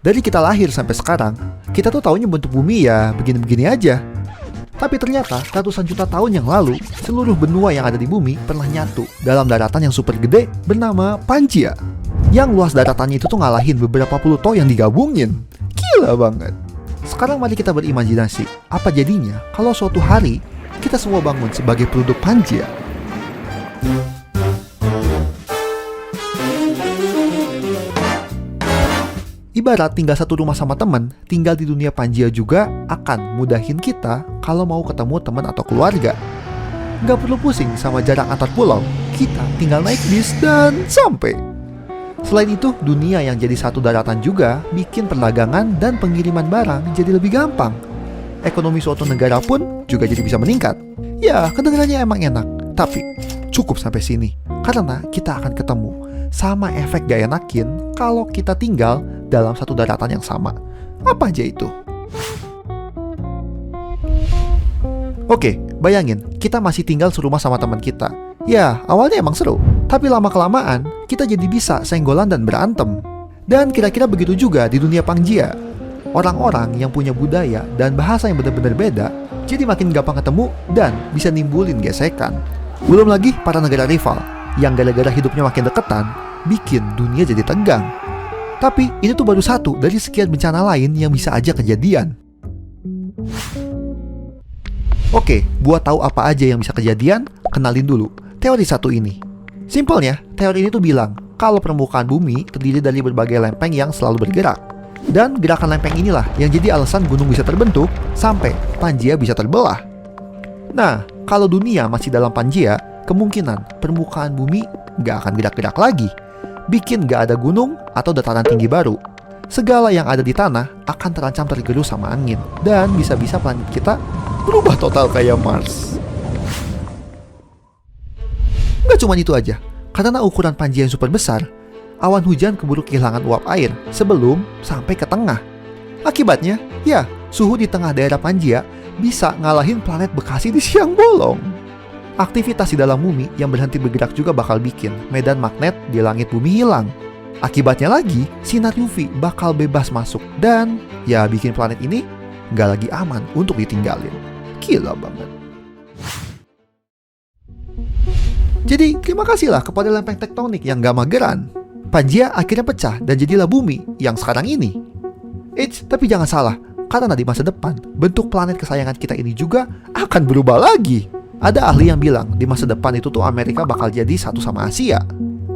Dari kita lahir sampai sekarang, kita tuh taunya bentuk bumi ya begini-begini aja. Tapi ternyata ratusan juta tahun yang lalu, seluruh benua yang ada di bumi pernah nyatu dalam daratan yang super gede bernama Pangaea. Yang luas daratannya itu tuh ngalahin beberapa Pluto yang digabungin. Gila banget. Sekarang mari kita berimajinasi, apa jadinya kalau suatu hari kita semua bangun sebagai penduduk Pangaea. Ibarat tinggal satu rumah sama teman, tinggal di dunia Pangaea juga akan mudahin kita kalau mau ketemu teman atau keluarga. Nggak perlu pusing sama jarak antar pulau, kita tinggal naik bis dan sampai. Selain itu, dunia yang jadi satu daratan juga bikin perdagangan dan pengiriman barang jadi lebih gampang. Ekonomi suatu negara pun juga jadi bisa meningkat. Ya, kedengarannya emang enak, tapi cukup sampai sini. Karena kita akan ketemu sama efek gak enakin kalau kita tinggal dalam satu daratan yang sama. Apa aja itu? Oke, bayangin kita masih tinggal serumah sama teman kita. Ya, awalnya emang seru, tapi lama-kelamaan kita jadi bisa senggolan dan berantem. Dan kira-kira begitu juga di dunia Pangaea. Orang-orang yang punya budaya dan bahasa yang benar-benar beda jadi makin gampang ketemu dan bisa nimbulin gesekan. Belum lagi para negara rival yang gara-gara hidupnya makin deketan bikin dunia jadi tegang. Tapi ini tuh baru satu dari sekian bencana lain yang bisa aja kejadian. Oke, buat tahu apa aja yang bisa kejadian, kenalin dulu teori satu ini. Simpelnya, teori ini tuh bilang kalau permukaan bumi terdiri dari berbagai lempeng yang selalu bergerak. Dan gerakan lempeng inilah yang jadi alasan gunung bisa terbentuk sampai Pangaea bisa terbelah. Nah, kalau dunia masih dalam Pangaea, kemungkinan permukaan bumi gak akan gerak-gerak lagi, bikin gak ada gunung atau dataran tinggi baru. Segala yang ada di tanah akan terancam tergerus sama angin, dan bisa-bisa planet kita berubah total kayak Mars. Gak cuma itu aja, karena ukuran Pangaea yang super besar, awan hujan keburu kehilangan uap air sebelum sampai ke tengah. Akibatnya, ya, suhu di tengah daerah Pangaea bisa ngalahin planet Bekasi di siang bolong. Aktivitas di dalam bumi yang berhenti bergerak juga bakal bikin medan magnet di langit bumi hilang. Akibatnya lagi, sinar UV bakal bebas masuk dan ya bikin planet ini nggak lagi aman untuk ditinggalin. Gila banget. Jadi terima kasihlah kepada lempeng tektonik yang gak mageran. Pangaea akhirnya pecah dan jadilah bumi yang sekarang ini. Tapi jangan salah, karena di masa depan bentuk planet kesayangan kita ini juga akan berubah lagi. Ada ahli yang bilang di masa depan itu tuh Amerika bakal jadi satu sama Asia.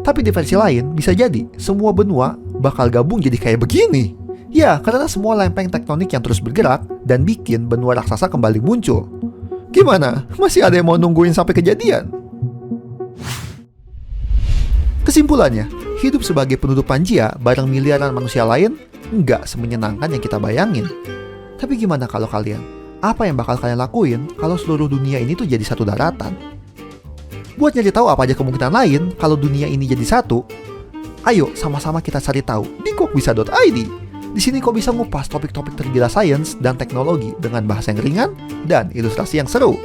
Tapi di versi lain bisa jadi semua benua bakal gabung jadi kayak begini. Ya, karena semua lempeng tektonik yang terus bergerak dan bikin benua raksasa kembali muncul. Gimana? Masih ada yang mau nungguin sampai kejadian? Kesimpulannya, hidup sebagai penduduk Pangaea bareng miliaran manusia lain nggak semenyenangkan yang kita bayangin. Tapi gimana kalau kalian? Apa yang bakal kalian lakuin kalau seluruh dunia ini tuh jadi satu daratan? Buat nyari tahu apa aja kemungkinan lain kalau dunia ini jadi satu, ayo sama-sama kita cari tahu di kokbisa.id. Di sini kok bisa ngupas topik-topik tergila sains dan teknologi dengan bahasa yang ringan dan ilustrasi yang seru.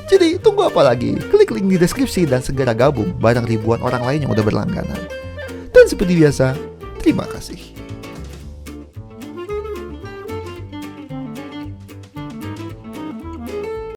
Jadi tunggu apa lagi? Klik link di deskripsi dan segera gabung bareng ribuan orang lain yang udah berlangganan. Dan seperti biasa, terima kasih.